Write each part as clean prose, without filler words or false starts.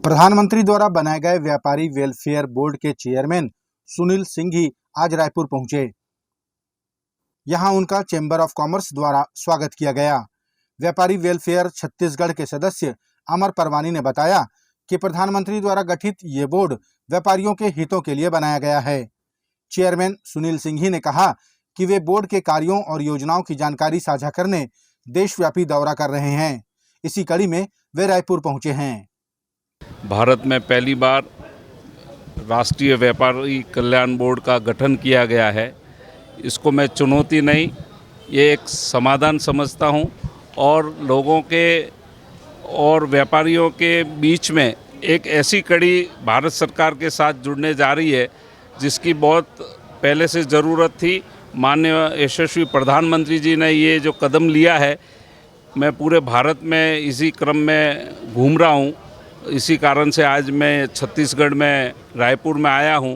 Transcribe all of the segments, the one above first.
प्रधानमंत्री द्वारा बनाए गए व्यापारी वेलफेयर बोर्ड के चेयरमैन सुनील सिंघी आज रायपुर पहुंचे। यहां उनका चैम्बर ऑफ कॉमर्स द्वारा स्वागत किया गया। व्यापारी वेलफेयर छत्तीसगढ़ के सदस्य अमर परवानी ने बताया कि प्रधानमंत्री द्वारा गठित ये बोर्ड व्यापारियों के हितों के लिए बनाया गया है। चेयरमैन सुनील सिंघी ने कहा कि वे बोर्ड के कार्यों और योजनाओं की जानकारी साझा करने देशव्यापी दौरा कर रहे हैं। इसी कड़ी में वे रायपुर पहुंचे हैं। भारत में पहली बार राष्ट्रीय व्यापारी कल्याण बोर्ड का गठन किया गया है। इसको मैं चुनौती नहीं, ये एक समाधान समझता हूँ और लोगों के और व्यापारियों के बीच में एक ऐसी कड़ी भारत सरकार के साथ जुड़ने जा रही है जिसकी बहुत पहले से ज़रूरत थी। माननीय यशस्वी प्रधानमंत्री जी ने ये जो कदम लिया है, मैं पूरे भारत में इसी क्रम में घूम रहा हूँ। इसी कारण से आज मैं छत्तीसगढ़ में रायपुर में आया हूँ।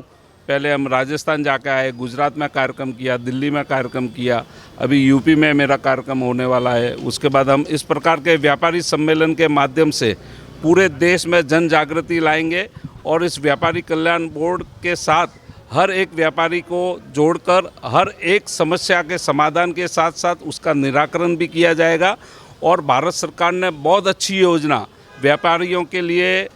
पहले हम राजस्थान जाकर आए, गुजरात में कार्यक्रम किया, दिल्ली में कार्यक्रम किया, अभी यूपी में मेरा कार्यक्रम होने वाला है। उसके बाद हम इस प्रकार के व्यापारी सम्मेलन के माध्यम से पूरे देश में जन जागृति लाएंगे और इस व्यापारी कल्याण बोर्ड के साथ हर एक व्यापारी को जोड़कर हर एक समस्या के समाधान के साथ साथ उसका निराकरण भी किया जाएगा। और भारत सरकार ने बहुत अच्छी योजना व्यापारियों के लिए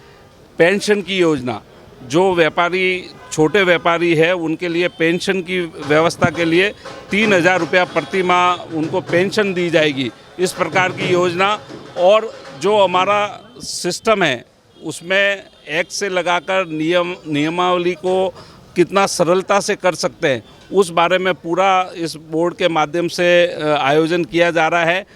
पेंशन की योजना, जो व्यापारी छोटे व्यापारी है उनके लिए पेंशन की व्यवस्था के लिए 3,000 रुपया प्रति माह उनको पेंशन दी जाएगी, इस प्रकार की योजना। और जो हमारा सिस्टम है उसमें एक्ट से लगाकर नियमावली को कितना सरलता से कर सकते हैं, उस बारे में पूरा इस बोर्ड के माध्यम से आयोजन किया जा रहा है।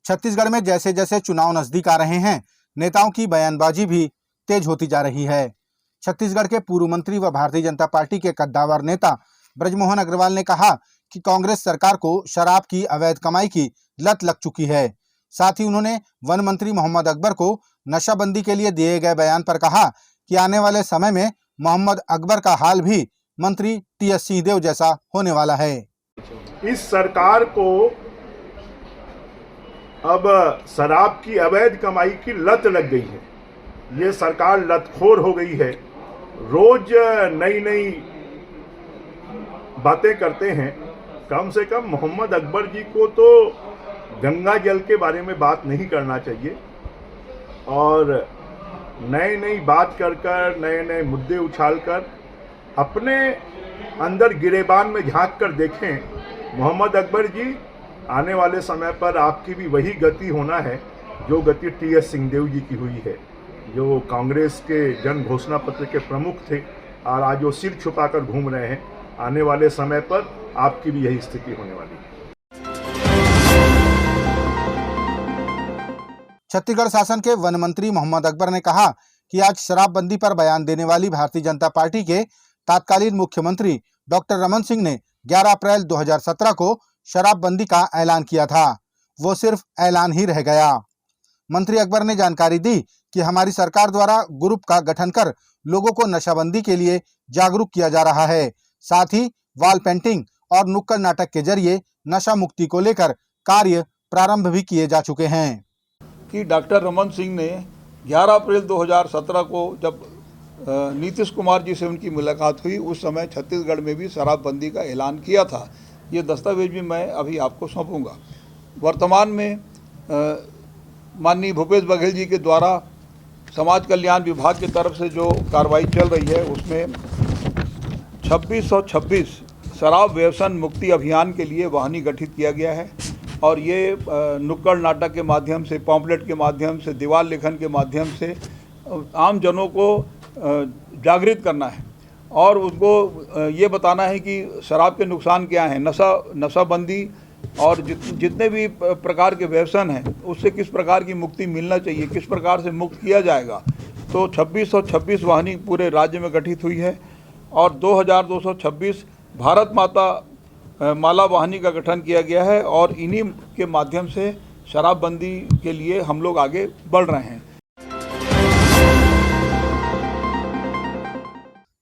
छत्तीसगढ़ में जैसे जैसे चुनाव नजदीक आ रहे हैं, नेताओं की बयानबाजी भी तेज होती जा रही है। छत्तीसगढ़ के पूर्व मंत्री व भारतीय जनता पार्टी के कद्दावर नेता ब्रजमोहन अग्रवाल ने कहा कि कांग्रेस सरकार को शराब की अवैध कमाई की लत लग चुकी है। साथ ही उन्होंने वन मंत्री मोहम्मद अकबर को नशाबंदी के लिए दिए गए बयान पर कहा कि आने वाले समय में मोहम्मद अकबर का हाल भी मंत्री टी.एस. सिंहदेव जैसा होने वाला है। इस सरकार को अब शराब की अवैध कमाई की लत लग गई है। ये सरकार लतखोर हो गई है। रोज नई नई बातें करते हैं। कम से कम मोहम्मद अकबर जी को तो गंगा जल के बारे में बात नहीं करना चाहिए और नई नई बात कर नए नए मुद्दे उछालकर अपने अंदर गिरेबान में झांक कर देखें। मोहम्मद अकबर जी, आने वाले समय पर आपकी भी वही गति होना है जो गति टी.एस. सिंहदेव जी की हुई है, जो कांग्रेस के जन घोषणा पत्र के प्रमुख थे और आज वो सिर छुपाकर घूम रहे हैं। आने वाले समय पर आपकी भी यही स्थिति होने वाली है। छत्तीसगढ़ शासन के वन मंत्री मोहम्मद अकबर ने कहा कि आज शराबबंदी पर बयान देने वाली भारतीय जनता पार्टी के तत्कालीन मुख्यमंत्री डॉक्टर रमन सिंह ने 11 अप्रैल 2017 को शराबबंदी का ऐलान किया था। वो सिर्फ ऐलान ही रह गया। मंत्री अकबर ने जानकारी दी कि हमारी सरकार द्वारा ग्रुप का गठन कर लोगों को नशाबंदी के लिए जागरूक किया जा रहा है। साथ ही वॉल पेंटिंग और नुक्कड़ नाटक के जरिए नशा मुक्ति को लेकर कार्य प्रारंभ भी किए जा चुके हैं। कि डॉक्टर रमन सिंह ने 11 अप्रैल 2017 को जब नीतीश कुमार जी से उनकी मुलाकात हुई, उस समय छत्तीसगढ़ में भी शराबबंदी का ऐलान किया था। ये दस्तावेज भी मैं अभी आपको सौंपूंगा। वर्तमान में माननीय भूपेश बघेल जी के द्वारा समाज कल्याण विभाग की तरफ से जो कार्रवाई चल रही है, उसमें 2626 शराब व्यसन मुक्ति अभियान के लिए वाहिनी गठित किया गया है और ये नुक्कड़ नाटक के माध्यम से, पॉम्पलेट के माध्यम से, दीवार लेखन के माध्यम से आम जनों को जागृत करना है और उनको ये बताना है कि शराब के नुकसान क्या हैं, नशाबंदी और जितने भी प्रकार के व्यसन हैं उससे किस प्रकार की मुक्ति मिलना चाहिए, किस प्रकार से मुक्त किया जाएगा। तो 2626 वाहिनी पूरे राज्य में गठित हुई है और 2226 भारत माता माला वाहिनी का गठन किया गया है और इन्हीं के माध्यम से शराबबंदी के लिए हम लोग आगे बढ़ रहे हैं।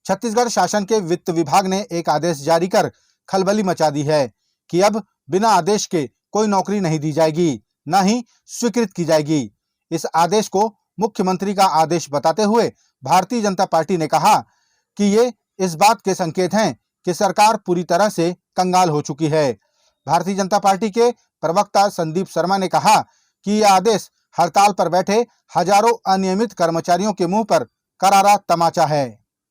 छत्तीसगढ़ शासन के वित्त विभाग ने एक आदेश जारी कर खलबली मचा दी है कि अब बिना आदेश के कोई नौकरी नहीं दी जाएगी। न ही स्वीकृत की जाएगी। इस आदेश को मुख्यमंत्री का आदेश बताते हुए भारतीय जनता पार्टी ने कहा कि ये इस बात के संकेत हैं कि सरकार पूरी तरह से कंगाल हो चुकी है। भारतीय जनता पार्टी के प्रवक्ता संदीप शर्मा ने कहा कि यह आदेश हड़ताल पर बैठे हजारों अनियमित कर्मचारियों के मुंह पर करारा तमाचा है।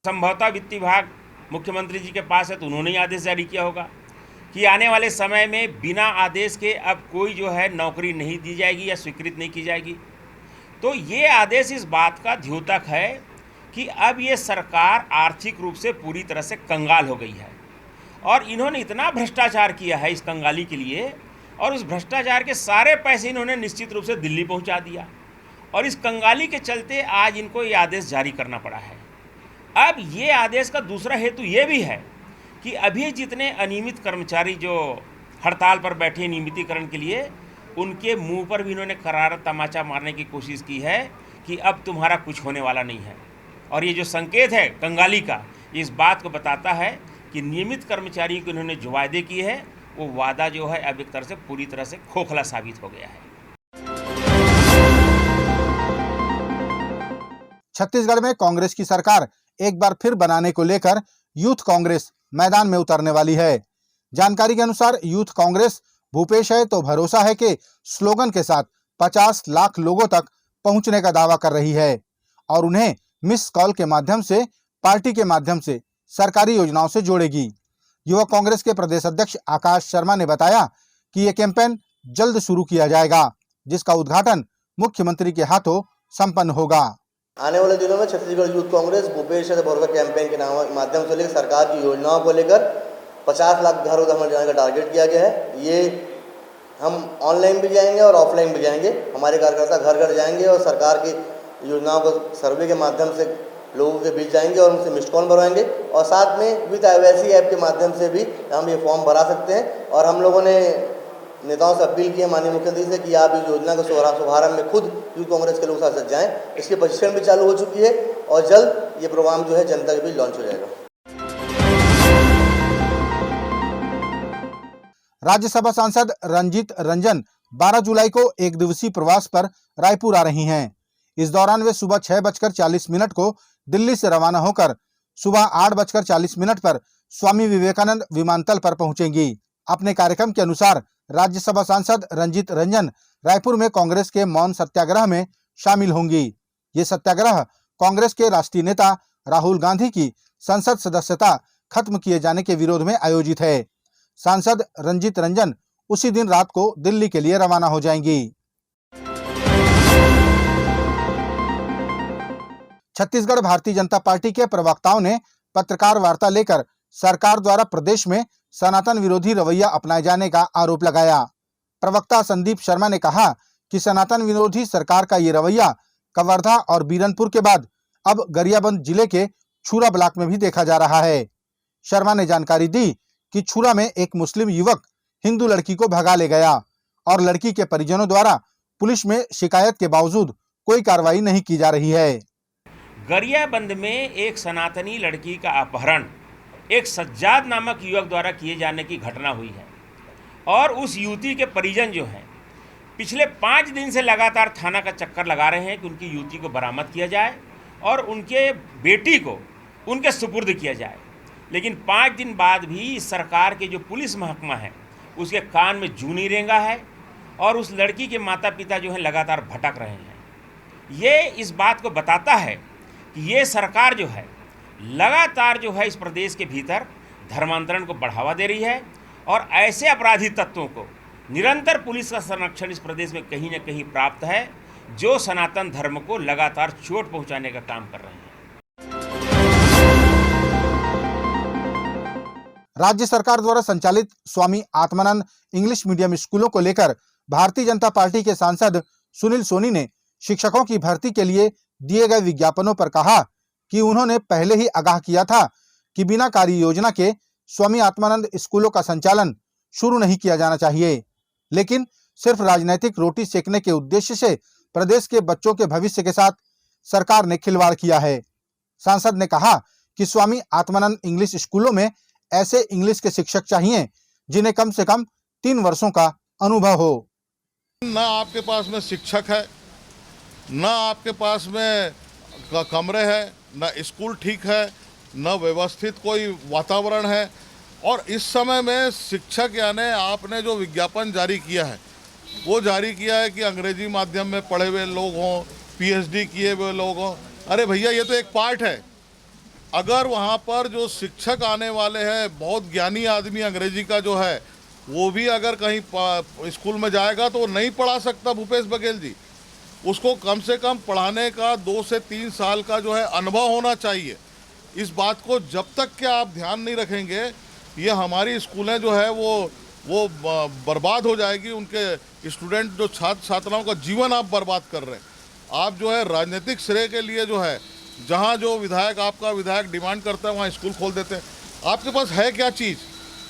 संभवतः वित्त विभाग मुख्यमंत्री जी के पास है तो उन्होंने ही आदेश जारी किया होगा कि आने वाले समय में बिना आदेश के अब कोई जो है नौकरी नहीं दी जाएगी या स्वीकृत नहीं की जाएगी। तो ये आदेश इस बात का द्योतक है कि अब ये सरकार आर्थिक रूप से पूरी तरह से कंगाल हो गई है और इन्होंने इतना भ्रष्टाचार किया है इस कंगाली के लिए, और उस भ्रष्टाचार के सारे पैसे इन्होंने निश्चित रूप से दिल्ली पहुंचा दिया और इस कंगाली के चलते आज इनको ये आदेश जारी करना पड़ा है। अब ये आदेश का दूसरा हेतु ये भी है कि अभी जितने अनियमित कर्मचारी जो हड़ताल पर बैठे नियमितीकरण के लिए, उनके मुंह पर भी इन्होंने करारा तमाचा मारने की कोशिश की है कि अब तुम्हारा कुछ होने वाला नहीं है। और ये जो संकेत है कंगाली का, इस बात को बताता है कि नियमित कर्मचारियों को इन्होंने जो वादे किए हैं वो वादा जो है अब एक तरह से पूरी तरह से खोखला साबित हो गया है। छत्तीसगढ़ में कांग्रेस की सरकार एक बार फिर बनाने को लेकर यूथ कांग्रेस मैदान में उतरने वाली है। जानकारी के अनुसार यूथ कांग्रेस भूपेश है तो भरोसा है के स्लोगन के साथ 50 लाख लोगों तक पहुंचने का दावा कर रही है और उन्हें मिस कॉल के माध्यम से पार्टी के माध्यम से सरकारी योजनाओं से जोड़ेगी। युवा कांग्रेस के प्रदेश अध्यक्ष आकाश शर्मा ने बताया कि ये कैंपेन जल्द शुरू किया जाएगा, जिसका उद्घाटन मुख्यमंत्री के हाथों संपन्न होगा। आने वाले दिनों में छत्तीसगढ़ यूथ कांग्रेस भूपेश है भरोसा कैंपेन के माध्यम से लेकर सरकार की योजनाओं को लेकर 50 लाख घरों तक जाने का टारगेट किया गया है। ये हम ऑनलाइन भी जाएंगे और ऑफलाइन भी जाएंगे। हमारे कार्यकर्ता घर घर जाएंगे और सरकार की योजनाओं को सर्वे के माध्यम से लोगों के बीच जाएंगे और उनसे मिस्ड कॉल भरवाएंगे और साथ में विद आईओएस ऐप के माध्यम से भी हम ये फॉर्म भरा सकते हैं। और हम लोगों ने नेताओं से अपील की है माननीय मुख्यमंत्री से कि आप इस योजना के शुभारंभ में खुद यूथ कांग्रेस के लोग साथ जाएं। इसकी प्रशिक्षण भी चालू हो चुकी है और जल्द ये प्रोग्राम जो है जनता के बीच लॉन्च हो जाएगा। राज्यसभा सांसद रंजीत रंजन 12 जुलाई को एक दिवसीय प्रवास पर रायपुर आ रही हैं। इस दौरान वे सुबह 6:40 को दिल्ली से रवाना होकर सुबह 8:40 पर स्वामी विवेकानंद विमानतल पर पहुंचेंगी। अपने कार्यक्रम के अनुसार राज्यसभा सांसद रंजीत रंजन रायपुर में कांग्रेस के मौन सत्याग्रह में शामिल होंगी। ये सत्याग्रह कांग्रेस के राष्ट्रीय नेता राहुल गांधी की संसद सदस्यता खत्म किए जाने के विरोध में आयोजित है। सांसद रंजीत रंजन उसी दिन रात को दिल्ली के लिए रवाना हो जाएंगी। छत्तीसगढ़ भारतीय जनता पार्टी के प्रवक्ताओं ने पत्रकार वार्ता लेकर सरकार द्वारा प्रदेश में सनातन विरोधी रवैया अपनाए जाने का आरोप लगाया। प्रवक्ता संदीप शर्मा ने कहा कि सनातन विरोधी सरकार का ये रवैया कवर्धा और बीरनपुर के बाद अब गरियाबंद जिले के छुरा ब्लॉक में भी देखा जा रहा है। शर्मा ने जानकारी दी कि छुरा में एक मुस्लिम युवक हिंदू लड़की को भगा ले गया और लड़की के परिजनों द्वारा पुलिस में शिकायत के बावजूद कोई कार्रवाई नहीं की जा रही है। गरियाबंद में एक सनातनी लड़की का अपहरण एक सज्जाद नामक युवक द्वारा किए जाने की घटना हुई है और उस युवती के परिजन जो हैं पिछले 5 दिन से लगातार थाना का चक्कर लगा रहे हैं कि उनकी युवती को बरामद किया जाए और उनके बेटी को उनके सुपुर्द किया जाए। लेकिन 5 दिन बाद भी सरकार के जो पुलिस महकमा है उसके कान में जू नहीं रेंगा है और उस लड़की के माता पिता जो हैं लगातार भटक रहे हैं। ये इस बात को बताता है कि ये सरकार जो है लगातार जो है इस प्रदेश के भीतर धर्मांतरण को बढ़ावा दे रही है और ऐसे अपराधी तत्वों को निरंतर पुलिस का संरक्षण इस प्रदेश में कहीं न कहीं प्राप्त है जो सनातन धर्म को लगातार चोट पहुंचाने का काम कर रहे हैं। राज्य सरकार द्वारा संचालित स्वामी आत्मानंद इंग्लिश मीडियम स्कूलों को लेकर भारतीय जनता पार्टी के सांसद सुनील सोनी ने शिक्षकों की भर्ती के लिए दिए गए विज्ञापनों पर कहा कि उन्होंने पहले ही आगाह किया था कि बिना कार्य योजना के स्वामी आत्मानंद स्कूलों का संचालन शुरू नहीं किया जाना चाहिए, लेकिन सिर्फ राजनीतिक रोटी सेकने के उद्देश्य से प्रदेश के बच्चों के भविष्य के साथ सरकार ने खिलवाड़ किया है। सांसद ने कहा कि स्वामी आत्मानंद इंग्लिश स्कूलों में ऐसे इंग्लिश के शिक्षक चाहिए जिन्हें कम से कम 3 वर्षों का अनुभव हो। ना आपके पास में शिक्षक है, ना आपके पास में कमरे हैं, ना स्कूल ठीक है, ना व्यवस्थित कोई वातावरण है। और इस समय में शिक्षक यानी आपने जो विज्ञापन जारी किया है वो जारी किया है कि अंग्रेजी माध्यम में पढ़े हुए लोग हों, पीएचडी किए हुए लोग हों। अरे भैया, ये तो एक पार्ट है। अगर वहाँ पर जो शिक्षक आने वाले हैं, बहुत ज्ञानी आदमी अंग्रेजी का जो है वो भी अगर कहीं स्कूल में जाएगा तो वो नहीं पढ़ा सकता भूपेश बघेल जी। उसको कम से कम पढ़ाने का 2 से 3 साल का जो है अनुभव होना चाहिए। इस बात को जब तक कि आप ध्यान नहीं रखेंगे, ये हमारी स्कूलें जो है वो बर्बाद हो जाएगी। उनके स्टूडेंट जो छात्र छात्राओं का जीवन आप बर्बाद कर रहे हैं। आप जो है राजनीतिक श्रेय के लिए जो है, जहाँ जो विधायक आपका विधायक डिमांड करता है वहाँ स्कूल खोल देते हैं। आपके पास है क्या चीज़?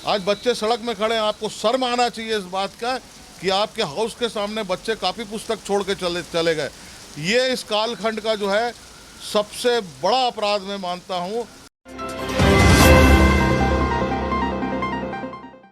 आज बच्चे सड़क में खड़े हैं। आपको शर्म आना चाहिए इस बात का कि आपके हाउस के सामने बच्चे कापी पुस्तक छोड़ के चले गए। ये इस कालखंड का जो है सबसे बड़ा अपराध मैं मानता हूँ।